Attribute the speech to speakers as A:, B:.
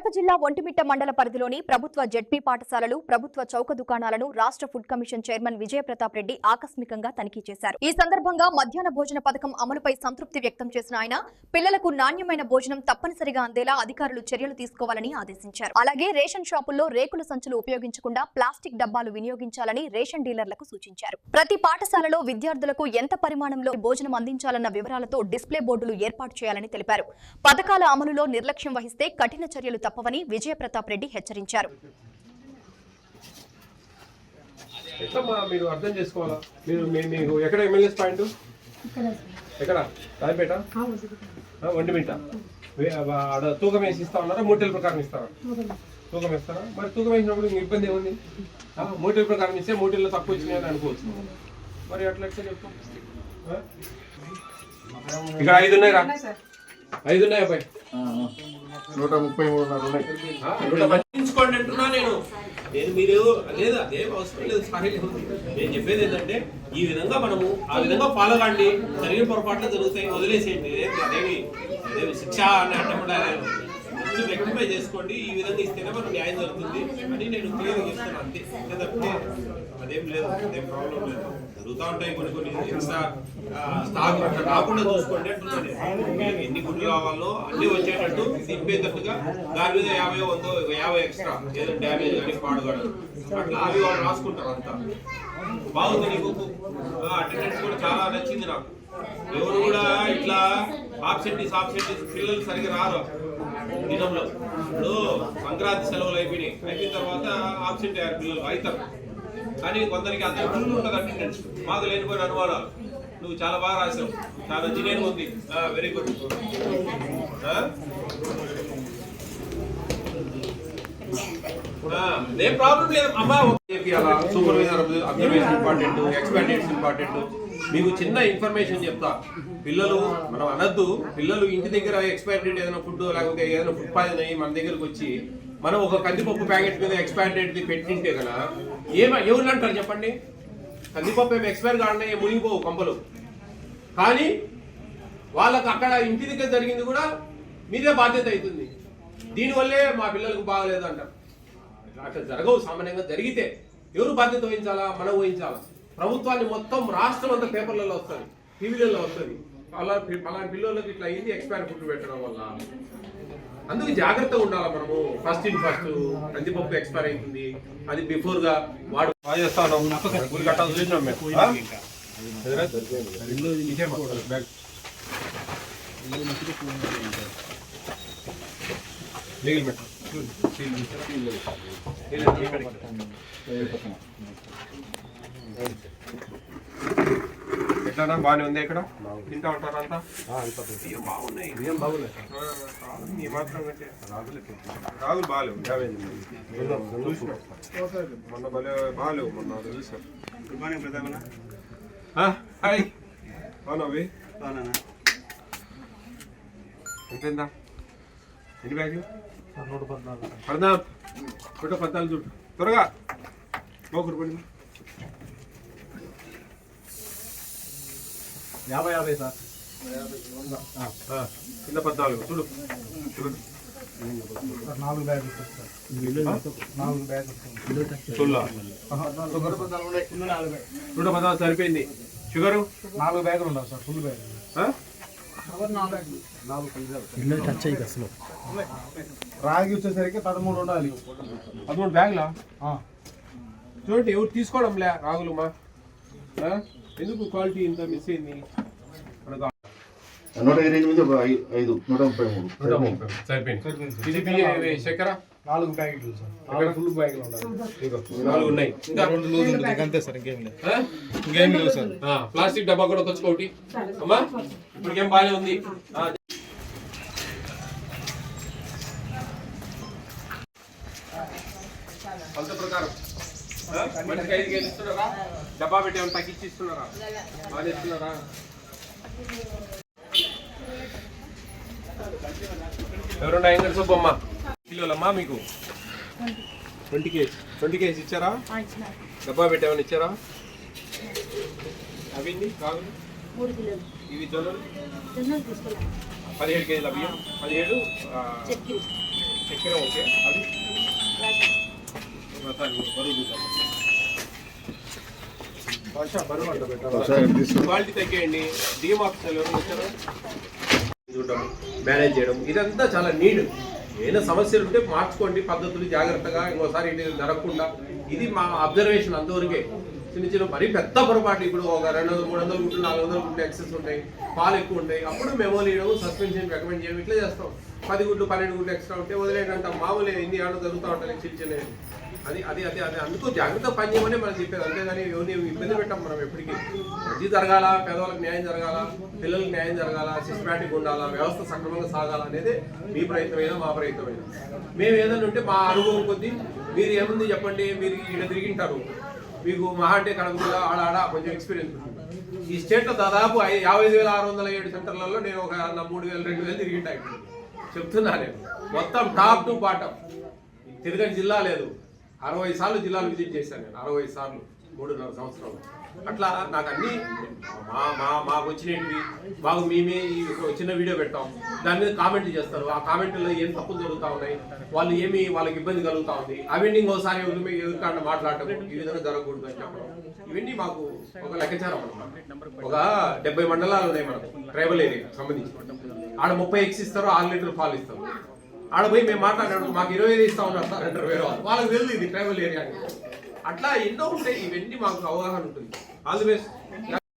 A: కడప జిల్లా ఒంటిమిట్ట మండల పరిధిలోని ప్రభుత్వ జెడ్పీ పాఠశాలలు, ప్రభుత్వ చౌక దుకాణాలను రాష్ట్ర food commission chairman Vijay Pratap Reddy ఆకస్మికంగా తనిఖీ చేశారు. ఈ సందర్భంగా మధ్యాహ్న భోజన పథకం అమలుపై సంతృప్తి వ్యక్తం చేసిన ఆయన పిల్లలకు నాణ్యమైన భోజనం తప్పనిసరిగా అందేలా అధికారులు చర్యలు తీసుకోవాలని ఆదేశించారు. అలాగే రేషన్ షాపుల్లో రేకుల సంచులు ఉపయోగించకుండా ప్లాస్టిక్ డబ్బాలు వినియోగించాలని రేషన్ డీలర్లకు సూచించారు. ప్రతి పాఠశాలలో విద్యార్థులకు ఎంత పరిమాణంలో భోజనం అందించాలన్న వివరాలతో డిస్ప్లే బోర్డులు ఏర్పాటు చేయాలని తెలిపారు. పథకాల అమలులో నిర్లక్ష్యం వహిస్తే కఠిన చర్యలు తప్పవని విజయప్రతాప్ రెడ్డి హెచ్చరించారు.
B: మీరు అర్థం చేసుకోవాలా, మీకు ఎక్కడ ఎమ్మెల్యేస్ పాయింట్ ఎక్కడ రాయపేట ఒంటిమిట్ట తూకం వేసి ఇస్తా ఉన్నారా? మూటల ప్రకారం ఇస్తారా? తూకం వేస్తారా? మరి తూకం వేసినప్పుడు ఇంక ఇబ్బంది ఏముంది? మూటల ప్రకారం ఇస్తే మూటల్లో తక్కువ వచ్చినాయని అనుకోవచ్చు. మరి అట్లా ఎట్లా చెప్తాం? ఇక్కడ 5 ఉన్నాయి రా, 5 ఉన్నాయి అబ్బాయి,
C: 133 పట్టించుకోండి అంటున్నా నేను మీరు లేదు, అదేం అవసరం లేదు. సారీ, నేను చెప్పేది ఏంటంటే ఈ విధంగా మనము ఆ విధంగా ఫాలో కాండి. జరిగిన పొరపాట్లు జరుగుతాయి, వదిలేసేయండి. అదేమి శిక్ష అని అంటే రెక్టిఫై చేసుకోండి. ఈ విధంగా ఇస్తేనే మనకు న్యాయం జరుగుతుంది అని నేను క్లియర్గా చెప్తాను. అంతే, తప్పితే అదేం లేదు, అదేం ప్రాబ్లం లేదు. జరుగుతూ ఉంటాయి కొన్ని ఎక్స్ట్రా స్టాక్ అట్లా కాకుండా చూసుకోండి అంటున్నాను. ఎన్ని గుడ్లు కావాలో అన్ని వచ్చేటట్టు దింపేటట్టుగా దాని మీద 50 ఎక్స్ట్రా ఏదో డ్యామేజ్ కానీ పాడుగాడు అట్లా అవి వాళ్ళు రాసుకుంటారు. అంతా బాగుంది. నీకు అటెండెన్స్ కూడా చాలా నచ్చింది నాకు. ఎవరు కూడా ఇట్లా ఆబ్సెంటీస్ పిల్లలు సరిగ్గా రారు దినంలో. ఇప్పుడు సంక్రాంతి సెలవులు అయిపోయిన తర్వాత ఆబ్సెంట్ అయ్యారు పిల్లలు, అవుతారు. కానీ కొందరికి అందరూ ఫుల్ ఉంటుంది అటెండెన్స్. మాకు లేనిపోయిన అనుమానాలు. నువ్వు చాలా బాగా రాసావు, చాలా జినేన్ ఉంది, వెరీ గుడ్. ఏం ప్రాబ్లం లేదు అమ్మా. Supervisor observation important, expenditures important. మీకు చిన్న ఇన్ఫర్మేషన్ చెప్తా. పిల్లలు మనం అనద్దు, పిల్లలు ఇంటి దగ్గర ఎక్స్పైరీ డేట్ ఏదైనా ఫుడ్ లేకపోతే ఏదైనా ఫుడ్ పాయిజన్ అయ్యి మన దగ్గరకు వచ్చి మనం ఒక కందిపప్పు ప్యాకెట్ మీద ఎక్స్పైరీ డేట్ పెట్టింటే కదా ఎవరు అంటారు చెప్పండి? కందిపప్పు ఏమి ఎక్స్పైర్ కాకుండా మునిగిపోవు కంపలు. కానీ వాళ్ళకు అక్కడ ఇంటి దగ్గర జరిగింది కూడా మీదే బాధ్యత అవుతుంది. దీనివల్లే మా పిల్లలకు బాగలేదు అంటారు. అట్లా జరగవు. సామాన్యంగా జరిగితే ఎవరు బాధ్యత వహించాలా? మనం వహించాలా. ప్రభుత్వాన్ని మొత్తం రాష్ట్రం అంతా పేపర్లలో వస్తుంది, టీవీలలో వస్తుంది. అలాంటి పిల్లలకి ఇట్లా అయింది ఎక్స్పైర్ ఫుడ్ పెట్టడం వల్ల. అందుకు జాగ్రత్తగా ఉండాలి మనము. ఫస్ట్ కందిపప్పు ఎక్స్పైర్ అవుతుంది, అది బిఫోర్ గా వాడు చేస్తాను. ఎట్లా బాగానే ఉంది? ఇక్కడ తింటా ఉంటారు అంతా బాగున్నాయి. రాగులు బాగాలేవు, మొన్న బాగాలేవు, మొన్న చూసాం. హాయ్, బాగున్నావి? ఎంతైందా? ఎన్ని బ్యాగులు? 114 చూడు త్వరగా. ఒకరు పడింది
D: 50 సార్,
B: కింద 14 చూడు.
D: 4 బ్యాగులు సార్, 4 బ్యాగులు
B: 114 సరిపోయింది. షుగరు 4
D: బ్యాగులు ఉండవు సార్, ఫుల్ బ్యాగ్. రాగి వచ్చేసరికి 13 ఉండాలి.
B: 13 బ్యాగులా? చూడండి, ఎవరు తీసుకోవడంలే రాగులు. మా ఎందుకు క్వాలిటీ ఇంత మిస్ అయింది?
D: 128,
B: 133 చక్కెర
D: 4 ప్యాకెట్లు సార్, 4 ఫుల్ బ్యాగులు ఉండాలి.
B: 4 ఉన్నాయి.
D: అంతే సార్, ఇంకేం లేవు సార్.
B: ప్లాస్టిక్ డబ్బా కూడా ఒకటి అమ్మా. ఇప్పటికేం బాగానే ఉంది. అంత ప్రకారం మనకి 5 కేజీలు ఇస్తున్నారా? డబ్బా పెట్టి ఏమైనా తగ్గించి ఇస్తున్నారా? బాగా ఇస్తున్నారా? ఎవరున్నా ఎంగ సుబ్బమ్మ కిలోలమ్మా మీకు 20 కేజీ ఇచ్చారా? డబ్బా పెట్టి ఏమైనా ఇచ్చారా? అవి కాగులు ఇవి జొన్నలు 17 కేజీల బియ్యం, 17 చక్కెర ఓకే, అది బరువు చూద్దాం. భాష బరువు అంట పెట్టాలి, క్వాలిటీ తగ్గేయండి. డిమార్క్స్లో చూడడం, మేనేజ్ చేయడం, ఇదంతా చాలా నీడ్. ఏదైనా సమస్యలు ఉంటే మార్చుకోండి పద్ధతులు జాగ్రత్తగా, ఇంకోసారి ఇది జరగకుండా. ఇది మా అబ్జర్వేషన్ అంతవరకే. చిన్న చిన్న మరీ పెద్ద పొరపాటు, ఇప్పుడు ఒక 200, 300 గుట్లు, 400 గుట్లు ఎక్సెస్ ఉంటాయి, పాలు ఎక్కువ ఉంటాయి, అప్పుడు మెమో ఇవ్వడం, సస్పెన్షన్ రికమెండ్ చేయడం, ఇట్లా చేస్తాం. 10 గుట్లు 12 గుట్లు ఎక్స్ట్రా ఉంటే వదిలేయంట. మామూలు ఇన్ని ఆడలు జరుగుతూ ఉంటాయి చిన్న చిన్నవి. అది అది అది అది అందుకు జాగ్రత్త పని చేయమని మనం చెప్పేది, అంతేగాని ఎవరిని ఇబ్బంది పెట్టాం మనం ఎప్పటికీ. మంచి జరగాల, పేదవాళ్ళకి న్యాయం జరగాల, పిల్లలకు న్యాయం జరగాల, సిస్టమేటిక్ ఉండాలా, వ్యవస్థ సక్రమంగా సాగాల అనేది మీ ప్రయత్నమైనా మా ప్రయత్నమైనా. మేము ఏదైనా ఉంటే మా అనుభవం కొద్దీ, మీరు ఏముంది చెప్పండి, మీరు ఇక్కడ తిరిగింటారు, మీకు మహా అంటే కడప జిల్లా ఆడ కొంచెం ఎక్స్పీరియన్స్ ఉంటుంది. ఈ స్టేట్లో దాదాపు 55,607 సెంటర్లలో నేను ఒక 3,000, 2,000 తిరిగింటా. చెప్తున్నా నేను, మొత్తం టాప్ టు బాటమ్ తిరగని జిల్లా లేదు. 60 సార్లు జిల్లాలు విజిట్ చేశాను నేను, 60 సార్లు 3.5 సంవత్సరాలు. అట్లా నాకు అన్ని మాకు వచ్చినవి, మాకు మేమే ఈ చిన్న వీడియో పెట్టాం, దాని మీద కామెంట్లు చేస్తారు. ఆ కామెంట్లో ఏం తప్పులు జరుగుతూ ఉన్నాయి, వాళ్ళు ఏమి వాళ్ళకి ఇబ్బంది కలుగుతూ ఉంది, అవన్నీ ఇంకోసారి ఎదురుకాండ మాట్లాడటం, ఈ విధంగా జరగకూడదు అని చెప్పడం, ఇవన్నీ మాకు ఒక లెక్కచారం అనమాట. ఒక 70 మండలాలు ఉన్నాయి మనకు ట్రైబల్ ఏరియా సంబంధించి. ఆడ 30 ఎక్స్ ఇస్తారు, 6 లీటర్లు పాలు ఇస్తారు. ఆడ పోయి మేము మాట్లాడాడు, మాకు 25 ఇస్తా ఉన్నారు సార్ అంటారు వేరే వాళ్ళు. వాళ్ళకి తెలియదు ఇది ట్రైబల్ ఏరియా. అట్లా ఎన్నో ఉంటాయి, ఇవన్నీ మాకు అవగాహన ఉంటుంది. All the best.